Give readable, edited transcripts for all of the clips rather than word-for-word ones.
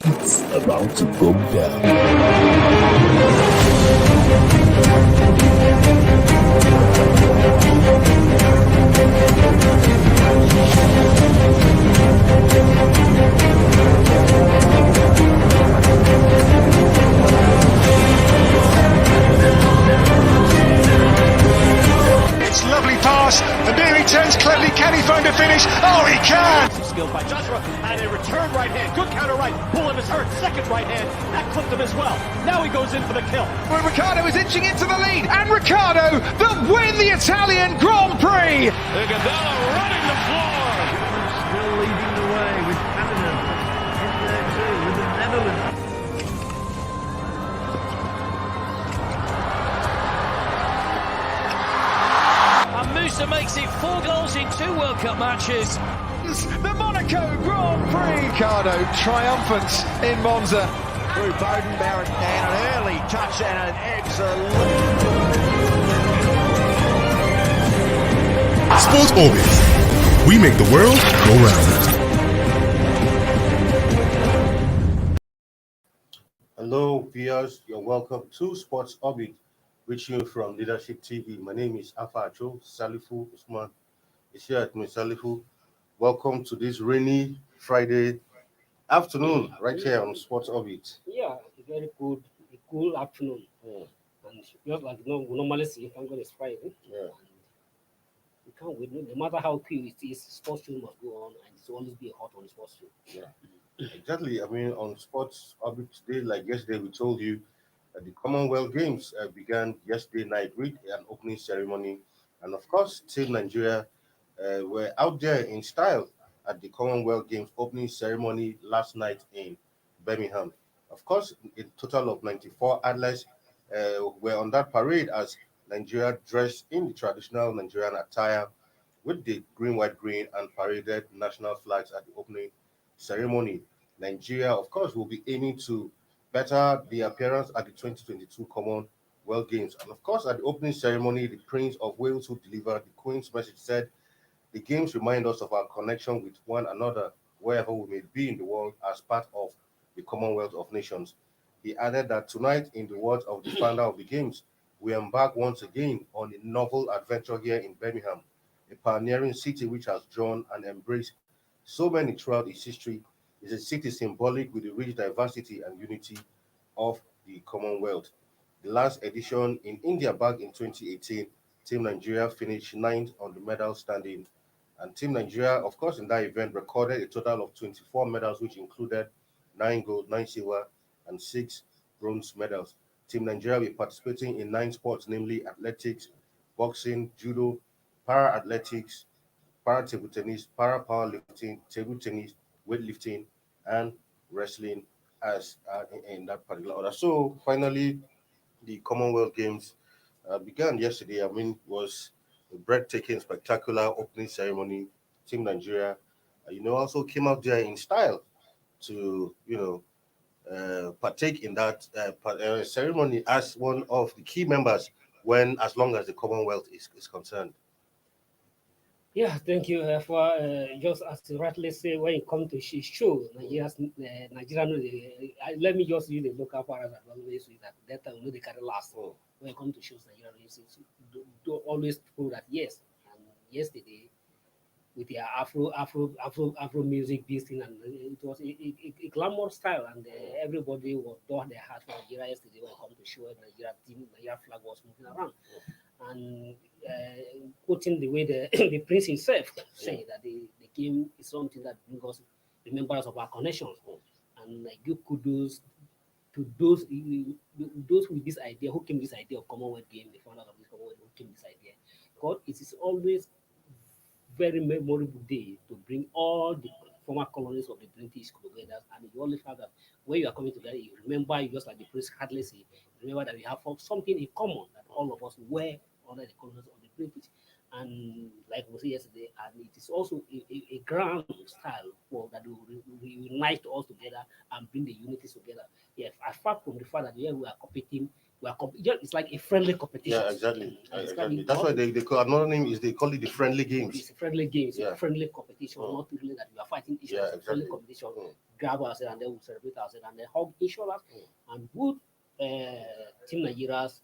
It's about to go down. It's lovely pass, and here he turns cleverly. Can he find a finish? Oh, he can! Skilled by Joshua, and a return right hand. Good counter right. Bullet is hurt. Second right hand. That clipped him as well. Now he goes in for the kill. Well, Ricciardo is inching into the lead, and Ricciardo that win the Italian Grand Prix! Iguodala running the floor. Still leading the way with Canada in there too, with the Netherlands. And Musa makes it 4 goals in 2 World Cup matches. The Monaco Grand Prix! Ricciardo triumphant in Monza. Through Bowden Barrett and an early touch and an excellent... Sports Orbit. We make the world go round. Hello, viewers. You're welcome to Sports Orbit, reaching you from Leadership TV. My name is Alpha Acho Salifu Usman. Is here at me, Salifu. Welcome to this rainy Friday afternoon, right here on Sports Orbit. Yeah, very good, a cool afternoon. And just like we normally see, Congo is Friday. Yeah. We can't wait. No matter how cool it is, sports show must go on, and it's always be hot on the sports show. Yeah, exactly. I mean, on Sports Orbit today, like yesterday, we told you that the Commonwealth Games began yesterday night with an opening ceremony. And of course, Team Nigeria were out there in style at the Commonwealth Games opening ceremony last night in Birmingham. Of course, a total of 94 athletes were on that parade as Nigeria dressed in the traditional Nigerian attire with the green, white, green, and paraded national flags at the opening ceremony. Nigeria, of course, will be aiming to better the appearance at the 2022 Commonwealth Games. And of course, at the opening ceremony, the Prince of Wales, who delivered the Queen's message, said, "The games remind us of our connection with one another, wherever we may be in the world, as part of the Commonwealth of Nations." He added that tonight, in the words of the founder of the games, we embark once again on a novel adventure here in Birmingham, a pioneering city which has drawn and embraced so many throughout its history. It's a city symbolic with the rich diversity and unity of the Commonwealth. The last edition in India back in 2018, Team Nigeria finished 9th on the medal standing. And Team Nigeria, of course, in that event recorded a total of 24 medals, which included 9 gold, 9 silver, and 6 bronze medals. Team Nigeria will be participating in 9 sports, namely athletics, boxing, judo, para-athletics, para-table tennis, para-powerlifting, table tennis, weightlifting, and wrestling as in that particular order. So finally, the Commonwealth Games began yesterday. I mean, was a breathtaking, spectacular opening ceremony. Team Nigeria, also came out there in style to, partake in that ceremony as one of the key members as long as the Commonwealth is concerned. Yeah, thank you for just as you rightly say, when it comes to show, Nigeria, let me just use the local parents as always with that time they carry last. When it comes to shows, Nigeria do always prove that yes. And yesterday, with their Afro music beast thing, and it was a glamour style, and everybody was doing their heart for Nigeria yesterday when it comes to show Nigeria flag was moving around. And quoting the way the prince himself said that the game is something that brings us remembrance of our connections, and give kudos to those with this idea, who came with this idea of Commonwealth Game, the founders of this Commonwealth who came with this idea, because it is always very memorable day to bring all the former colonies of the British together, and you always have that when you are coming together, you remember, you just like the prince hardly say, remember that we have something in common, that all of us were under the colonies of the British. And like we said yesterday, and it is also a grand style for that will unite us together and bring the unities together. Yes, apart from the fact that we are competing It's like a friendly competition. Yeah, exactly. And it's Exactly. coming That's why they call another name is they call it the friendly games. it's a friendly game, it's Yeah. a friendly competition, Mm. not really that we are fighting each Yeah, other. It's a friendly exactly. competition. Mm. Grab ourselves and then we celebrate ourselves and then hug each other. And good Team Nigeria's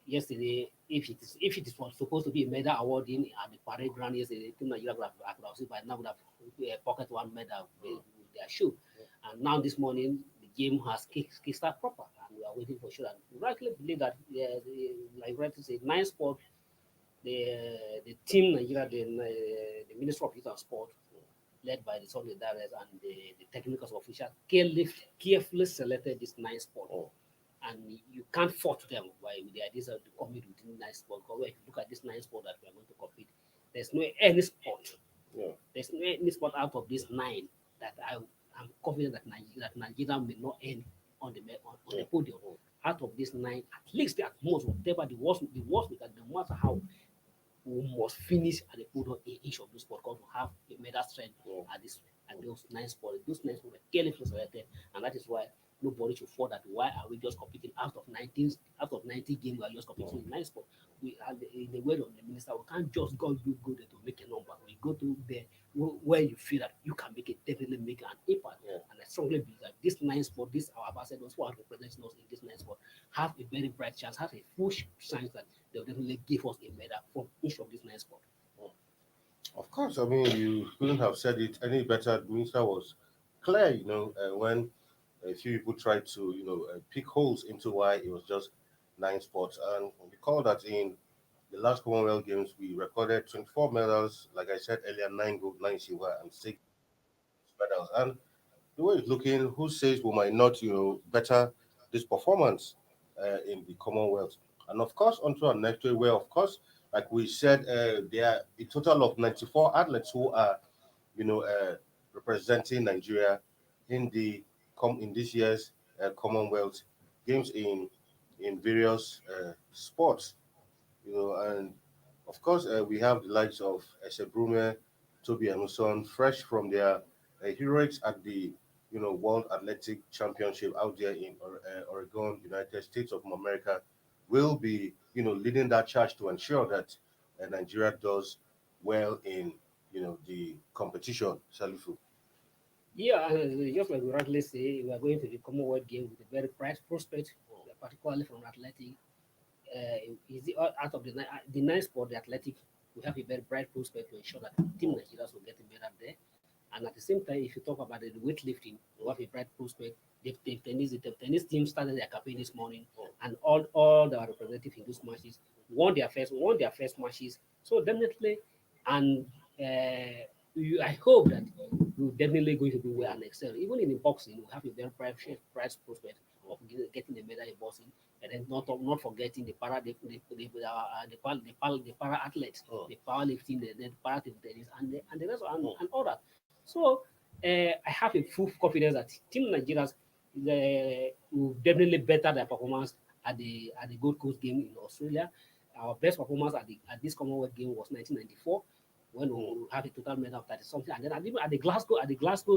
yesterday, if it was supposed to be a medal awarding at the parade ground yesterday, Team Nigeria I could have seen by now would have pocket one medal with their shoe. And now this morning the game has kickstarted proper and we are waiting for sure. And we rightly believe that like rightly say nine sport the team Nigeria, the Minister of Youth and Sport, led by the Sunday Directors and the technical officials, carefully selected this nine sport. And you can't fault them by with the ideas of the compete within nine sport. Because if you look at this nine sport that we are going to compete, there's no any sport. Yeah. There's no any sport out of this nine that I'm confident that Nigeria may not end on the podium. Out of this nine, at least at most, whatever the worst we can, no matter how we must finish at the podium in each of those sports because we have a medal strength at those nine sports. Those nine sports were carefully selected, and that is why nobody should fall that why are we just competing out of 90 games we are just competing in nine sports. We are in the word of the minister, we can't just go there to make a number. We go to there where you feel that you can definitely make an impact. And I strongly believe that this nine sport, this our ambassadors who are representing us in this nine sport have a very bright chance, have a full chance that they'll definitely give us a medal from each of these nine sports. Of course, I mean you couldn't have said it any better. The minister was clear, when a few people tried to, pick holes into why it was just nine sports. And recall that in the last Commonwealth Games, we recorded 24 medals. Like I said earlier, 9 gold, 9 silver, and 6 medals. And the way it's looking, who says we might not, better this performance in the Commonwealth? And of course, onto our next way, where, of course, like we said, there are a total of 94 athletes who are, representing Nigeria in in this year's Commonwealth Games in various sports. And of course, we have the likes of Brume, Toby Emerson, fresh from their heroics at the World Athletic Championship out there in Oregon, United States of America, will be leading that charge to ensure that Nigeria does well in the competition. Salifu. Yeah, just like we rightly say, we are going to the Commonwealth game with a very bright prospect, particularly from athletic. Is out of the nine sport, the athletic, we have a very bright prospect to ensure that Team Nigeria will get a medal there. And at the same time, if you talk about the weightlifting, we have a bright prospect. The tennis team started their campaign this morning, and all the representatives in those matches won their first matches. So definitely, and I hope that we're definitely going to do well and excel. Even in the boxing, we have a very bright prospect of getting a medal in boxing, and then not forgetting the para athletes, the powerlifting, the para tennis, and the rest and all that. So I have a full confidence that Team Nigeria's will definitely better their performance at the Gold Coast game in Australia. Our best performance at this Commonwealth game was 1994 when we had a total medal of 30 something, and then at the Glasgow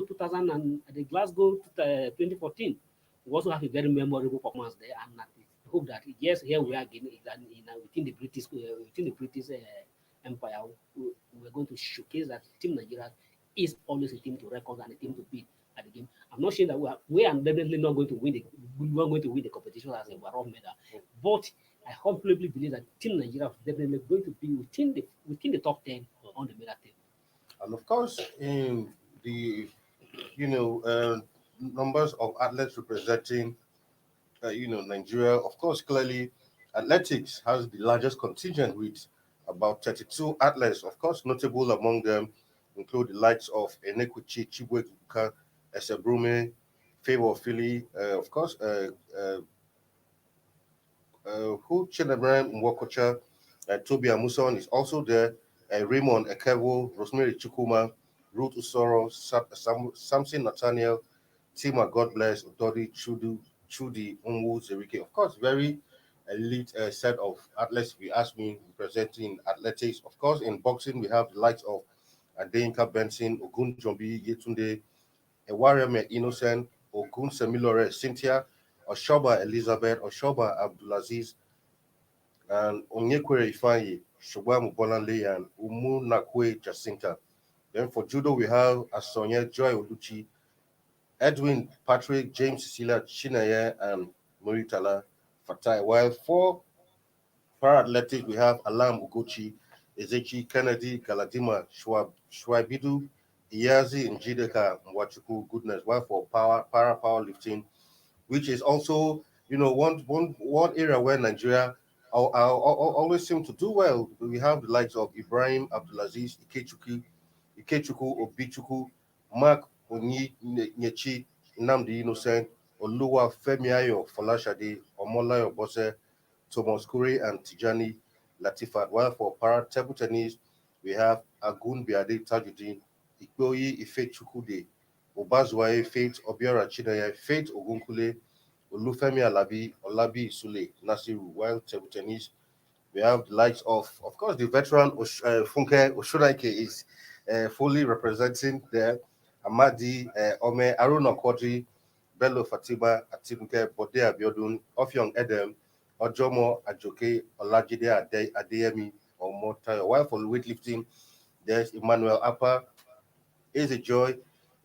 2000 and at the Glasgow 2014, we also have a very memorable performance there, and I hope that yes, here we are again within the British Empire. We're going to showcase that Team Nigeria is always a team to record and a team to beat at the game. I'm not saying that we are definitely not going to win the competition as a overall medal, but I completely believe that Team Nigeria is definitely going to be within the top 10 on the medal table. And of course, in the you know uh, numbers of athletes representing Nigeria, of course, clearly athletics has the largest contingent with about 32 athletes. Of course, notable among them include the likes of Enekuchi Chibwezuka, Esebrume, Favor Philly, of course, who Chinemere Mwokocha, Toby Amuson is also there, Raymond Ekevo, Rosemary Chukuma, Ruth Usoro, Samson Nathaniel, Tima God Bless, Dodi Chudi Unwu Zerike. Of course, very elite set of athletes, if you ask me, representing athletics. Of course, in boxing, we have the likes of Adeyinka Benson, Ogun Jombi, Yetunde, Ewareme Innocent, Ogun Semilore, Cynthia, Oshoba Elizabeth, Oshoba Abdulaziz, and Onyekwere Ifeanyi, Shugba Mubolanle, and Umu Nakwe Jacinta. Then for judo, we have Asonia Joy Oluchi, Edwin Patrick, James Cecilia Chinaya, and Muritala Fatai. While for para athletics, we have Alam Ugochi, Ezechi Kennedy, Galadima Shwabidu, Iyazi Njideka Mwachuku, goodness. While for para powerlifting, which is also, one area where Nigeria always seem to do well. We have the likes of Ibrahim Abdulaziz, Ikechukwu Obichukwu, Mark Onyechi, Nnamdi Innocent, Oluwa Femiayo Folashade, Omolayo Bose, Thomas Kure, and Tijani Latifat. While for para table tennis, we have Agun Biade Tajuddin, Ikpoyi Ifechukwude, Obazwaye Faith Obiora Chinaya, Faith Ogunkule, Olufemi Alabi, Olabi Sule, Nasiru. While table tennis, we have the likes of course, the veteran Funke Oshunaike is fully representing there. Amadi Ome, Aruna Quadri, Bello Fatima, Atinuke, Bode Abiodun, Ofyong Edem, Ojomo Ajoke, Olajide Adeyemi, or Motayo. While for weightlifting, there's Emmanuel Appa, Eze Joy,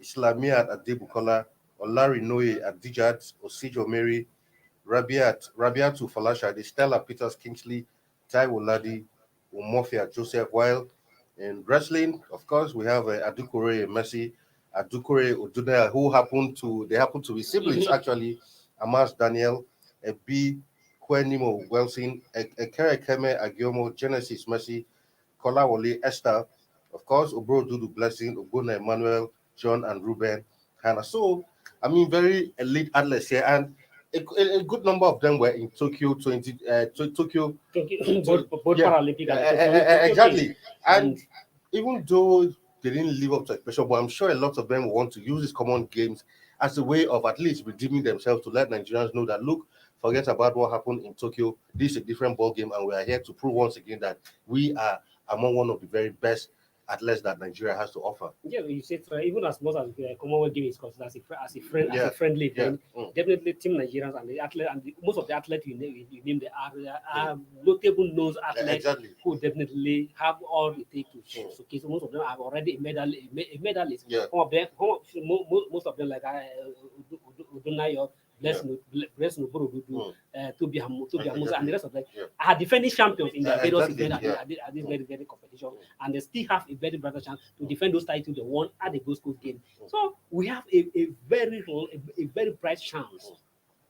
Islamia Adebukola, Olari Noye Adijat, Osijo Mary, Rabiatu Falashade, Stella Peters Kingsley, Taiwo Ladi, Umofia Joseph. While in wrestling, of course, we have Adukure Messi, Adukure Odunaya, they happen to be siblings actually. Amas Daniel, B. Kwenimo Wilson, Ekere Keme Agiomo, Genesis Messi, Kolawole Esther, of course, Obro Dudu Blessing, Ogbonna Emmanuel, John and Ruben, Hannah. So, I mean, very elite athletes here, and a good number of them were in Tokyo Tokyo. both Yeah, Paralympic and Tokyo exactly. Games. And even though they didn't live up to expectation, but I'm sure a lot of them want to use these common games as a way of at least redeeming themselves to let Nigerians know that, look, forget about what happened in Tokyo. This is a different ball game, and we are here to prove once again that we are among one of the very best athletes that Nigeria has to offer. Yeah, you said even as much as the Commonwealth Games is considered as Yeah, a friendly yeah, event, definitely Team Nigerians and the athlete and most of the athletes you name, they are notable known athletes exactly. who definitely have all it takes to showcase. Most of them are already a medalist. Yeah. Most of them like Udunayo, Bless Noborodudu, Toby Hamusa, and the rest of them are defending champions in their various events at this very competition, and they still have a very bright chance to defend those titles they won at the Gold Coast game. So we have a very bright chance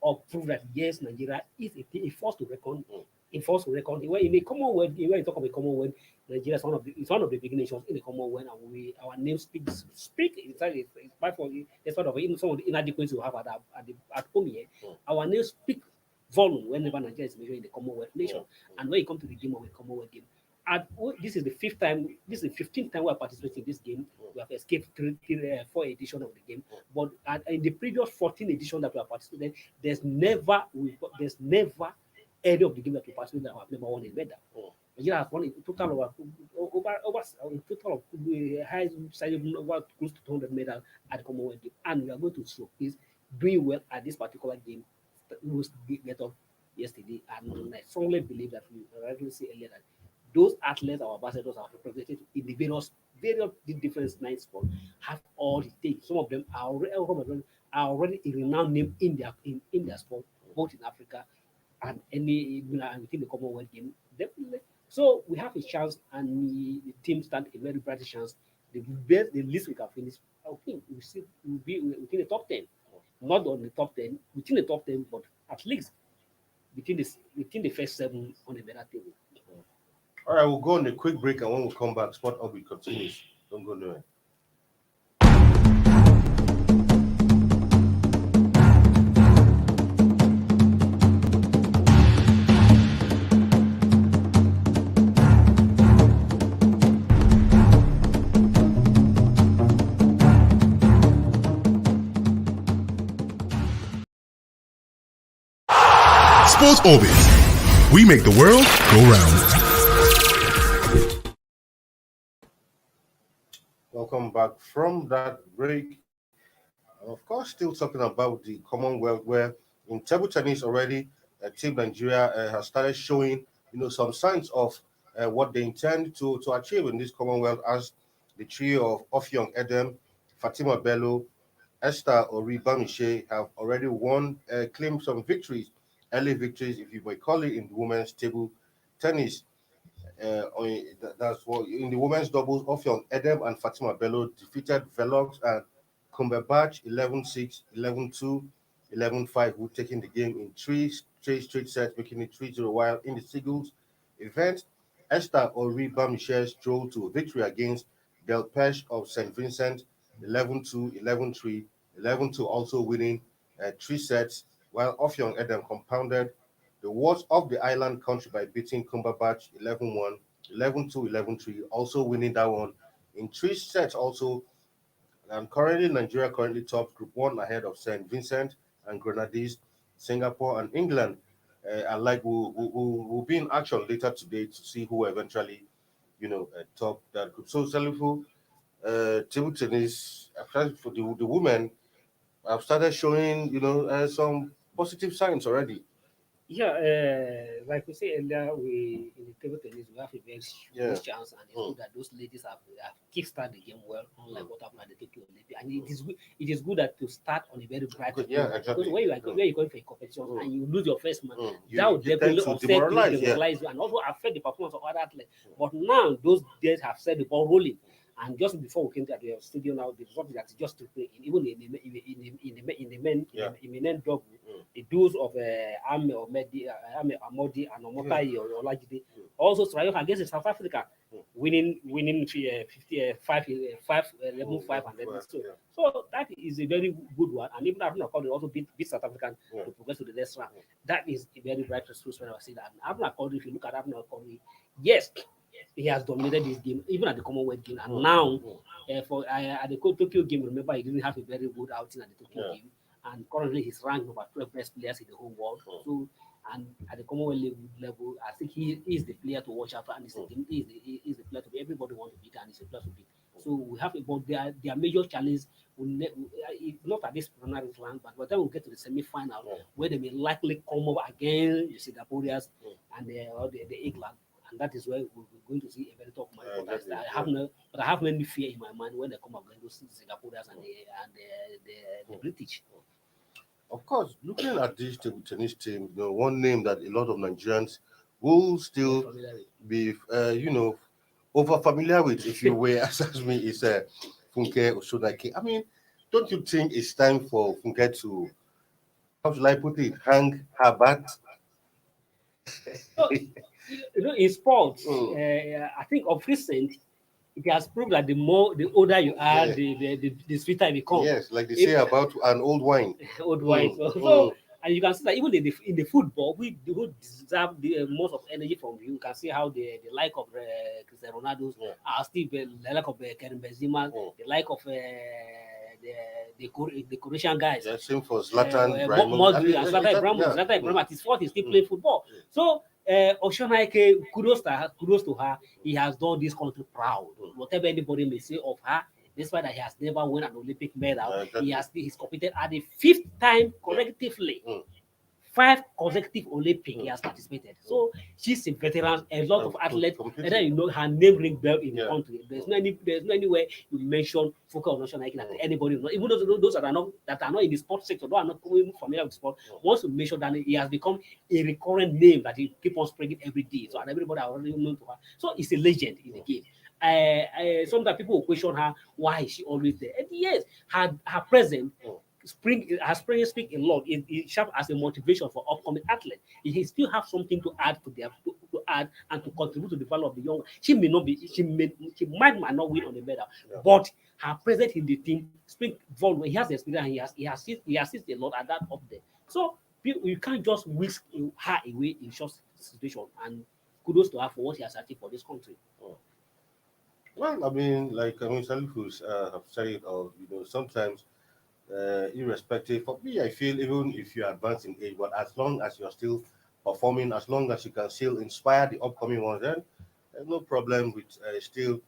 of proof that yes, Nigeria is a force to reckon. A force to reckon. When in the Commonwealth, when you talk about Commonwealth, Nigeria is one of the big nations in the Commonwealth, and our name speaks. It's by for the sort of some of the inadequacies we have at home here. Our name speak volume whenever Nigeria is measured in the Commonwealth nation, and when you come to the game of the Commonwealth game. This is the 15th time we are participating in this game. We have escaped 4 editions of the game, but in the previous 14 editions that we have participated, there's never any of the game that we participated that we have never won a medal. Nigeria has won a total of high side over close to 200 medals at the Commonwealth game, and we are going to showcase doing well at this particular game. We will get up yesterday, and I strongly believe that we already see earlier that those athletes, our ambassadors, are represented in the various different nine sports, have all it takes. Some of them are already a renowned name in their sport, both in Africa and within the Commonwealth game. Definitely. So we have a chance, and the team stand a very bright chance. The least we can finish, I think we'll be within the top 10. Not on the top 10, within the top 10, but at least within the first 7 on the medal table. All right, we'll go on a quick break, and when we come back, Sport Orbit continues. Don't go nowhere. Sports Orbit. We make the world go round. Welcome back from that break. Of course, still talking about the Commonwealth, where In table tennis already, Team Nigeria has started showing, some signs of what they intend to achieve in this Commonwealth, as the trio of Offiong Edem, Fatima Bello, Esther Oribamishe have already won, claimed some victories, early victories, if you may call it, in the women's table tennis. That's what in the women's doubles, Offiong Edem and Fatima Bello defeated Velox and Cumberbatch 11-6, 11-2, 11-5, who taking the game in three straight sets, making it 3-0. While in the singles event, Esther Oriba Michelle strolled to a victory against Del Pesh of St. Vincent 11-2, 11-3, 11-2, also winning three sets, while Offiong Edem compounded the worst of the island country by beating Cumberbatch 11-1, 11-2, 11-3, also winning that one in three sets also. And currently, Nigeria currently tops Group 1 ahead of St. Vincent and Grenadines, Singapore and England. And like we'll be in action later today to see who eventually, top that group. So, Salifu, table tennis, for the women, have started showing, some positive signs already. Yeah, like we said earlier, we in the table tennis we have a very Yeah. good chance, and it's good that those ladies have kickstarted the game well, unlike what happened at the Tokyo Olympics. And it is good that to start on a very bright Good, note. yeah, exactly. Because when you're going for a competition and you lose your first man, You- that would you tend definitely to upset demoralize, you, yeah. demoralize you, and also affect the performance of other athletes. But now those days have set the ball rolling. And just before we came to the studio now, the result is that just to play even in the men Yeah. in the men double, the duels of Ame Amodi and Omotai or Olajide also triumph against South Africa, winning 11, 5, and then so. Yeah. So that is a very good one. And even Abner Conde also beat South African Yeah. to progress to the next round. That is a very bright response when I say that. And Abner Conde, if you look at Abner Conde, yes, he has dominated this game, even at the Commonwealth game. And now, for at the Tokyo game, remember he didn't have a very good outing at the Tokyo Yeah. game, and currently he's ranked number 12 best players in the whole world. So, and at the Commonwealth level, I think he is the player to watch out for, and he's the player to be. Everybody wants to beat, and he's a player to beat. So we have about their major challenge. Not at this preliminary round, but by the time we get to the semi-final, where they may likely come up against the Singaporeans and the England. And that is where we're going to see a very tough match. Exactly. I have many fear in my mind when they come up against those Singaporeans and the British. Of course, looking at this table tennis team, one name that a lot of Nigerians will still be, over familiar with, if you will, as me, is Funke Oshodake. I mean, don't you think it's time for Funke to, how should I put it, hang her bat? So, in sports, Mm. I think of recent, it has proved that the older you are, Yeah. the sweeter it becomes. Yes, like they say about an old wine. Old wine. Mm, So, and you can see that even in the football, who deserve the most of energy from you can see how the like of Cristiano Ronaldo are still the like of Karim Benzema, the like of the Croatian guys. Yeah, same for Zlatan Modric and Zlatan Ibrahimovic. yeah. Zlatan Ibrahimovic at his 40 is still playing football. So Oshonaike, kudos to her. He has done this country proud. Whatever anybody may say of her, despite that he has never won an Olympic medal, he's competed at the 5th time collectively. 5 consecutive Olympic he has participated. So she's a veteran. A lot of athletes, and then her name ring bell in the country. There's no anywhere you mention Fuka or Nation that anybody knows. Even those that are not in the sports sector, those are not familiar with sport. Once you mention that, he has become a recurrent name that he keep on spreading every day. So and everybody are already known to her. So it's a legend in the game. Sometimes people will question her, why is she always there? And yes, her presence speak a lot. It serves as a motivation for upcoming athletes. He still have something to add to add and to contribute to the value of the young. She might not win on the medal, but her presence in the team speak volume. He has the experience. And he assists a lot at that up there. So you can't just whisk her away in short situation. And kudos to her for what she has achieved for this country. Well, Salifus have said it, or sometimes. Irrespective of me, I feel even if you advance in age, but as long as you're still performing, as long as you can still inspire the upcoming ones, then there's no problem with still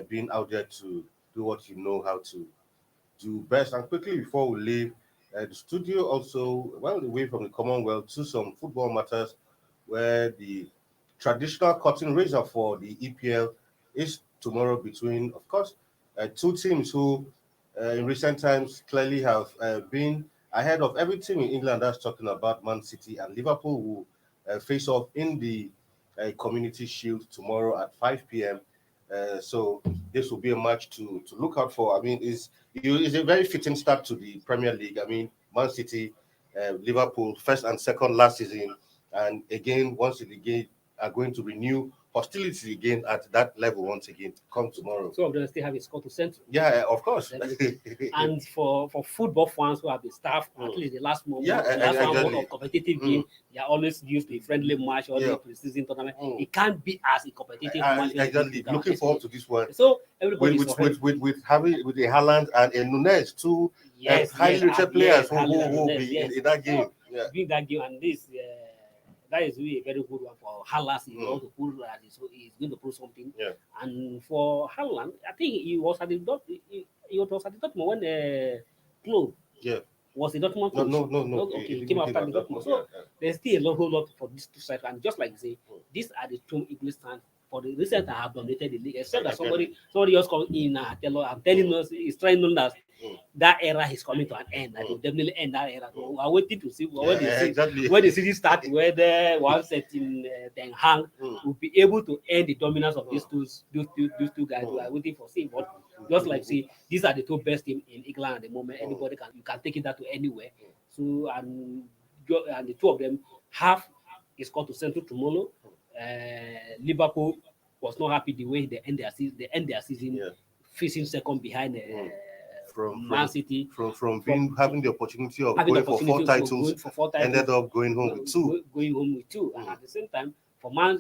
being out there to do what you know how to do best. And quickly before we leave, The studio also, well, away from the Commonwealth to some football matters where the traditional cutting razor for the EPL is tomorrow between, of course, two teams who in recent times clearly have been ahead of every team in England that's talking about Man City and Liverpool, who face off in the Community Shield tomorrow at 5 p.m. So this will be a match to look out for. I mean, it's a very fitting start to the Premier League. I mean, Man City, Liverpool, first and second last season, and again, once again, are going to renew hostility again at that level once again come tomorrow. Some of them still have a score to central. Yeah, of course. And for football fans who have been staff, at least the last moment, exactly. of competitive game, they are always used to a friendly match or the preseason tournament. It can't be as a competitive match. Exactly. Looking forward to this one. So everybody with a Haaland and a Nunez, two highly rated players who will be in that game. Doing that game, and this that is really a very good one for Haaland. He's going to pull he's going to prove something. Yeah. And for Haaland, I think he was at the Dortmund when the club was the Dortmund. No. Okay, he came after the Dortmund. So there's still a whole lot for this two sides. And just like you say, these are the two English stands for the recent that have dominated the league. Except that somebody else come in and telling us, he's trying to know that era is coming to an end. That will definitely end that era. So we are waiting to see when the season starts, whether one set in Den Haag will be able to end the dominance of these two guys. We are waiting for seeing. But just like see, these are the two best teams in England at the moment. Anybody you can take it that to anywhere. So and the two of them have a score to Central tomorrow. Liverpool was not happy the way they end their season, facing second behind from Man City. From having the opportunity of going for four titles, ended up going home with two. And at the same time, for Man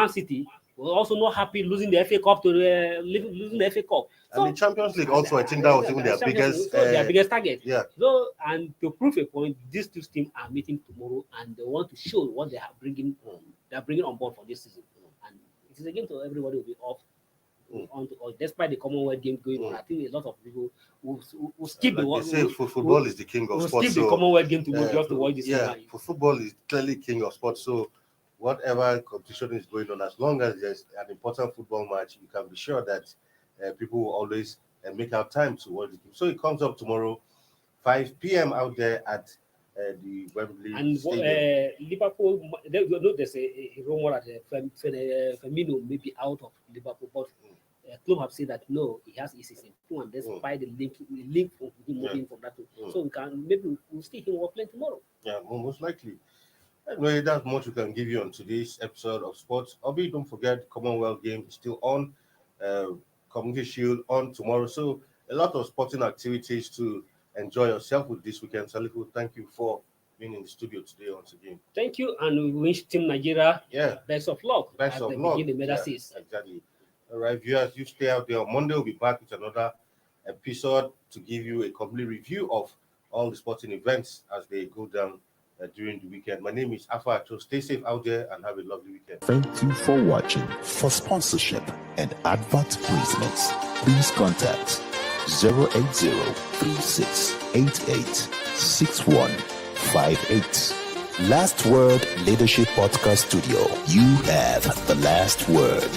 City, we're also not happy losing the FA Cup losing the FA Cup. So, and the Champions League also, I think that was even their biggest target. Yeah. So, and to prove a point, these two teams are meeting tomorrow, and they want to show what they are bringing. They're bringing on board for this season, and it is a game to everybody will be off. Despite the Commonwealth Games going on, I think a lot of people will skip the one. Football is the king of sports. Skip the Commonwealth Game to go just to watch this. For football is clearly king of sports. So whatever competition is going on, as long as there's an important football match, you can be sure that people will always make out time to watch the game. So it comes up tomorrow, 5 p.m. out there at the Wembley Stadium. Liverpool, there's a rumor that Firmino may be out of Liverpool, but club have said that no, he has his season 2, and despite the link for him moving from that. So we'll see him playing tomorrow. Yeah, most likely. Anyway, that's much we can give you on today's episode of Sports. Obviously, don't forget Commonwealth Games is still on. Community Shield on tomorrow. So a lot of sporting activities to enjoy yourself with this weekend. Salifu, thank you for being in the studio today once again. Thank you, and we wish Team Nigeria best of luck as they begin the medal season. Exactly. All right, viewers, you stay out there. On Monday, we'll be back with another episode to give you a complete review of all the sporting events as they go down during the weekend. My name is Afa. So stay safe out there and have a lovely weekend. Thank you for watching. For sponsorship and advert placements, please contact 080-3688-6158. Last Word Leadership Podcast Studio. You have the last word.